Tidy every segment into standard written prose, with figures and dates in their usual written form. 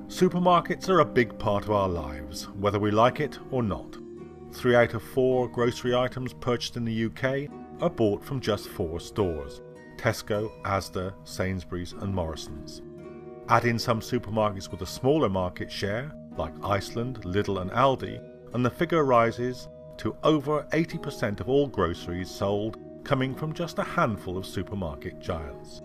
Supermarkets are a big part of our lives, whether we like it or not. 3 out of 4 grocery items purchased in the UK are bought from just 4 stores: Tesco, Asda, Sainsbury's and Morrisons. Add in some supermarkets with a smaller market share, like Iceland, Lidl and Aldi, and the figure rises to over 80% of all groceries sold coming from just a handful of supermarket giants.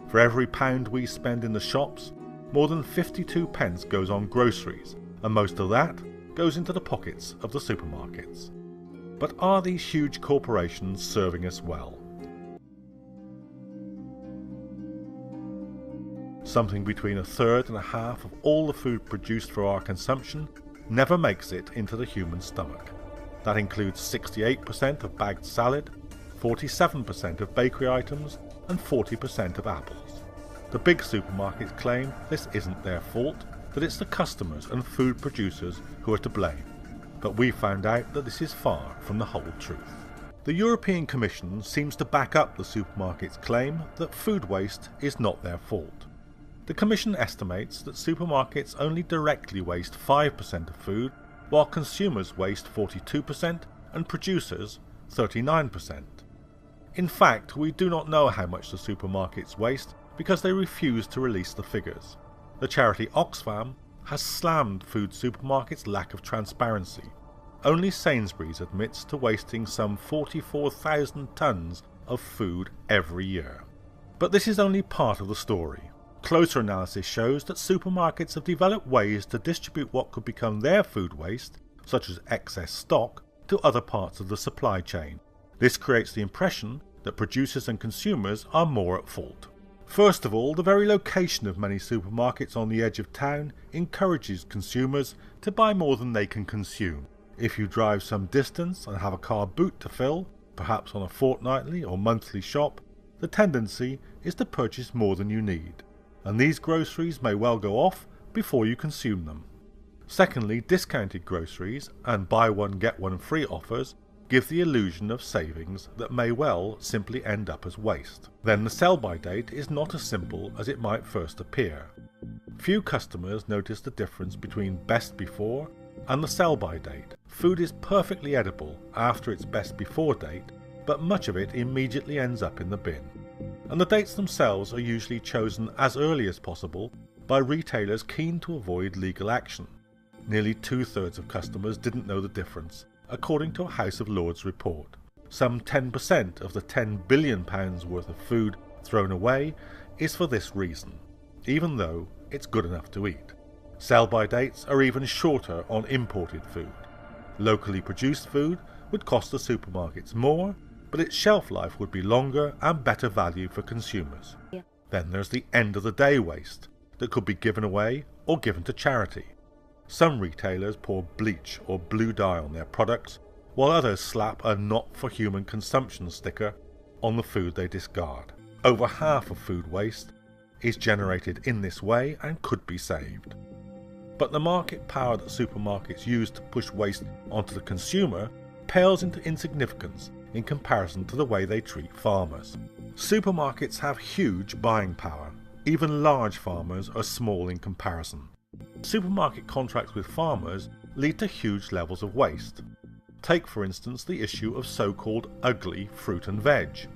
For every £1 we spend in the shops, more than 52 pence goes on groceries, and most of that goes into the pockets of the supermarkets. But are these huge corporations serving us well? Something between a third and a half of all the food produced for our consumption never makes it into the human stomach. That includes 68% of bagged salad, 47% of bakery items, and 40% of apples. The big supermarkets claim this isn't their fault, that it's the customers and food producers who are to blame. But we found out that this is far from the whole truth. The European Commission seems to back up the supermarkets' claim that food waste is not their fault. The Commission estimates that supermarkets only directly waste 5% of food, while consumers waste 42% and producers 39%. In fact, we do not know how much the supermarkets waste because they refuse to release the figures. The charity Oxfam has slammed food supermarkets' lack of transparency. Only Sainsbury's admits to wasting some 44,000 tonnes of food every year. But this is only part of the story. Closer analysis shows that supermarkets have developed ways to distribute what could become their food waste, such as excess stock, to other parts of the supply chain. This creates the impression that producers and consumers are more at fault. First of all, the very location of many supermarkets on the edge of town encourages consumers to buy more than they can consume. If you drive some distance and have a car boot to fill, perhaps on a fortnightly or monthly shop, the tendency is to purchase more than you need, and these groceries may well go off before you consume them. Secondly, discounted groceries and buy one get one free offers give the illusion of savings that may well simply end up as waste. Then the sell-by date is not as simple as it might first appear. Few customers notice the difference between best before and the sell-by date. Food is perfectly edible after its best before date, but much of it immediately ends up in the bin. And the dates themselves are usually chosen as early as possible by retailers keen to avoid legal action. Nearly 2/3 of customers didn't know the difference, according to a House of Lords report. Some 10% of the £10 billion worth of food thrown away is for this reason, even though it's good enough to eat. Sell-by dates are even shorter on imported food. Locally produced food would cost the supermarkets more, but its shelf life would be longer and better value for consumers. Then there's the end-of-the-day waste that could be given away or given to charity. Some retailers pour bleach or blue dye on their products, while others slap a not-for-human-consumption sticker on the food they discard. Over half of food waste is generated in this way and could be saved. But the market power that supermarkets use to push waste onto the consumer pales into insignificance in comparison to the way they treat farmers. Supermarkets have huge buying power. Even large farmers are small in comparison. Supermarket contracts with farmers lead to huge levels of waste. Take for instance the issue of so-called ugly fruit and veg.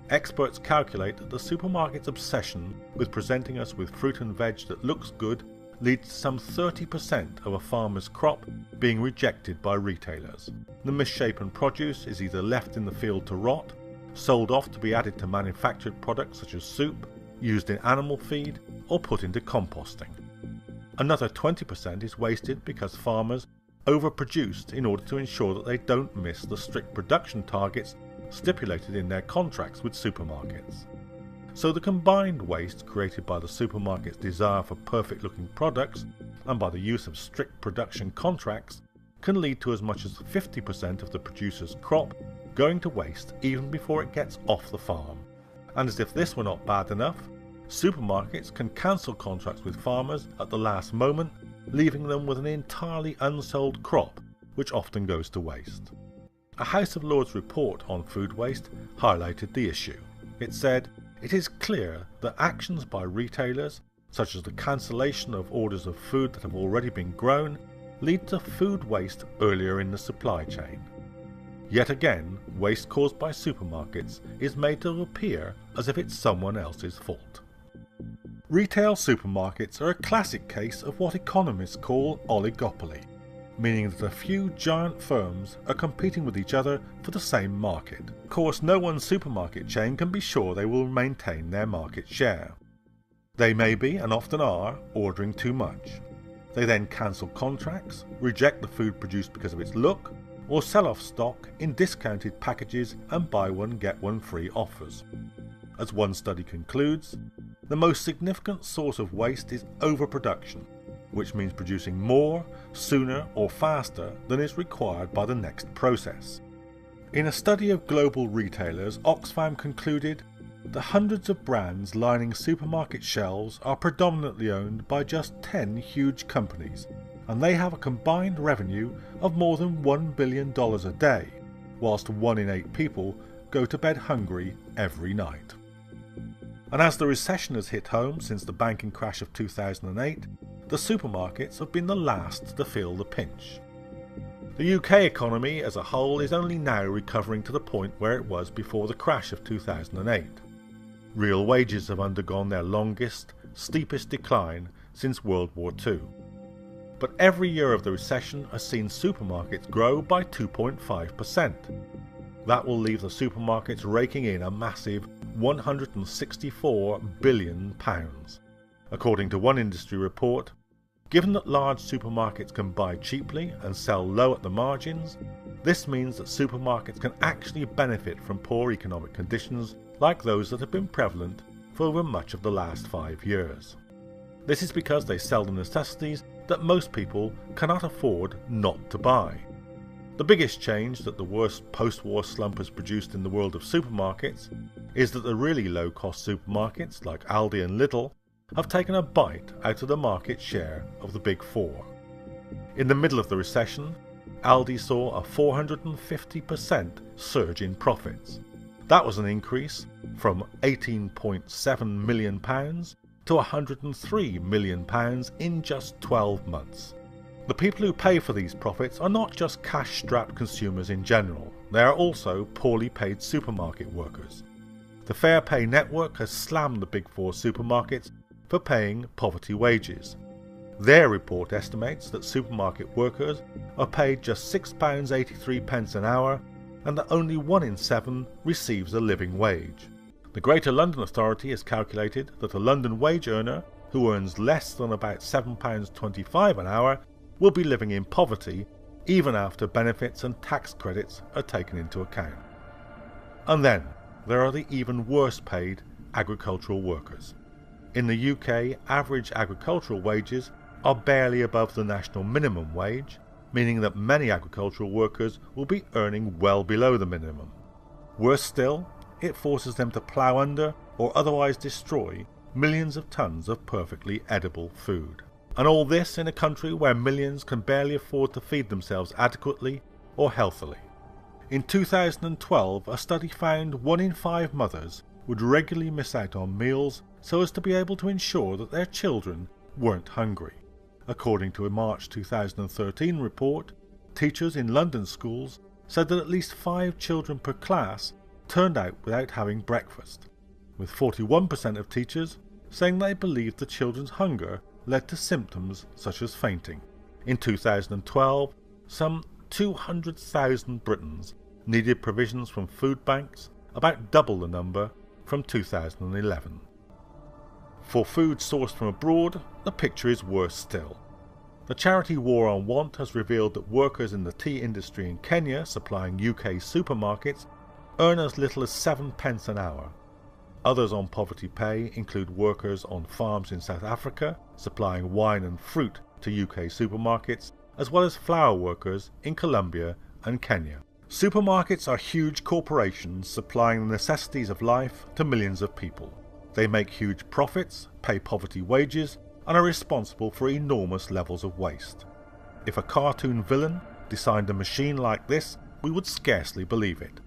Experts calculate that the supermarket's obsession with presenting us with fruit and veg that looks good leads to some 30% of a farmer's crop being rejected by retailers. The misshapen produce is either left in the field to rot, sold off to be added to manufactured products such as soup, used in animal feed, or put into composting. Another 20% is wasted because farmers overproduced in order to ensure that they don't miss the strict production targets stipulated in their contracts with supermarkets. So the combined waste created by the supermarket's desire for perfect-looking products and by the use of strict production contracts can lead to as much as 50% of the producer's crop going to waste even before it gets off the farm. And as if this were not bad enough, supermarkets can cancel contracts with farmers at the last moment, leaving them with an entirely unsold crop, which often goes to waste. A House of Lords report on food waste highlighted the issue. It said, "It is clear that actions by retailers, such as the cancellation of orders of food that have already been grown, lead to food waste earlier in the supply chain. Yet again, waste caused by supermarkets is made to appear as if it's someone else's fault. Retail supermarkets are a classic case of what economists call oligopoly, meaning that a few giant firms are competing with each other for the same market. Of course, no one supermarket chain can be sure they will maintain their market share. They may be, and often are, ordering too much. They then cancel contracts, reject the food produced because of its look, or sell off stock in discounted packages and buy one get one free offers. As one study concludes, the most significant source of waste is overproduction, which means producing more, sooner or faster than is required by the next process. In a study of global retailers, Oxfam concluded the hundreds of brands lining supermarket shelves are predominantly owned by just 10 huge companies, and they have a combined revenue of more than $1 billion a day, whilst 1 in 8 people go to bed hungry every night. And as the recession has hit home since the banking crash of 2008, the supermarkets have been the last to feel the pinch. The UK economy as a whole is only now recovering to the point where it was before the crash of 2008. Real wages have undergone their longest, steepest decline since World War II. But every year of the recession has seen supermarkets grow by 2.5%. That will leave the supermarkets raking in a massive £164 billion. According to one industry report, given that large supermarkets can buy cheaply and sell low at the margins, this means that supermarkets can actually benefit from poor economic conditions like those that have been prevalent for over much of the last 5 years. This is because they sell the necessities that most people cannot afford not to buy. The biggest change that the worst post-war slump has produced in the world of supermarkets is that the really low-cost supermarkets like Aldi and Lidl have taken a bite out of the market share of the big four. In the middle of the recession, Aldi saw a 450% surge in profits. That was an increase from £18.7 million to £103 million in just 12 months. The people who pay for these profits are not just cash-strapped consumers in general, they are also poorly paid supermarket workers. The Fair Pay Network has slammed the Big Four supermarkets for paying poverty wages. Their report estimates that supermarket workers are paid just £6.83 an hour and that only 1 in 7 receives a living wage. The Greater London Authority has calculated that a London wage earner who earns less than about £7.25 an hour will be living in poverty even after benefits and tax credits are taken into account. And then there are the even worse paid agricultural workers. In the UK, average agricultural wages are barely above the national minimum wage, meaning that many agricultural workers will be earning well below the minimum. Worse still, it forces them to plough under or otherwise destroy millions of tons of perfectly edible food. And all this in a country where millions can barely afford to feed themselves adequately or healthily. In 2012, a study found 1 in 5 mothers would regularly miss out on meals so as to be able to ensure that their children weren't hungry. According to a March 2013 report, teachers in London schools said that at least 5 children per class turned out without having breakfast, with 41% of teachers saying they believed the children's hunger led to symptoms such as fainting. In 2012, some 200,000 Britons needed provisions from food banks, about double the number from 2011. For food sourced from abroad, the picture is worse still. The charity War on Want has revealed that workers in the tea industry in Kenya supplying UK supermarkets earn as little as 7 pence an hour. Others on poverty pay include workers on farms in South Africa supplying wine and fruit to UK supermarkets, as well as flour workers in Colombia and Kenya. Supermarkets are huge corporations supplying the necessities of life to millions of people. They make huge profits, pay poverty wages, and are responsible for enormous levels of waste. If a cartoon villain designed a machine like this, we would scarcely believe it.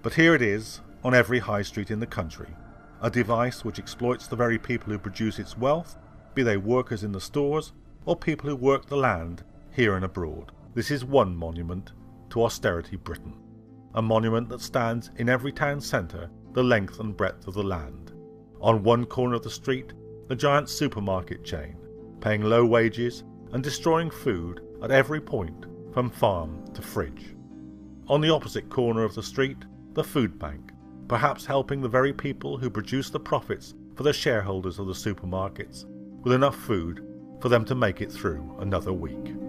But here it is, on every high street in the country, a device which exploits the very people who produce its wealth be they workers in the stores or people who work the land here and abroad. This is one monument to Austerity Britain, a monument that stands in every town centre the length and breadth of the land. On one corner of the street, the giant supermarket chain, paying low wages and destroying food at every point from farm to fridge. On the opposite corner of the street, the food bank, perhaps helping the very people who produce the profits for the shareholders of the supermarkets with enough food for them to make it through another week.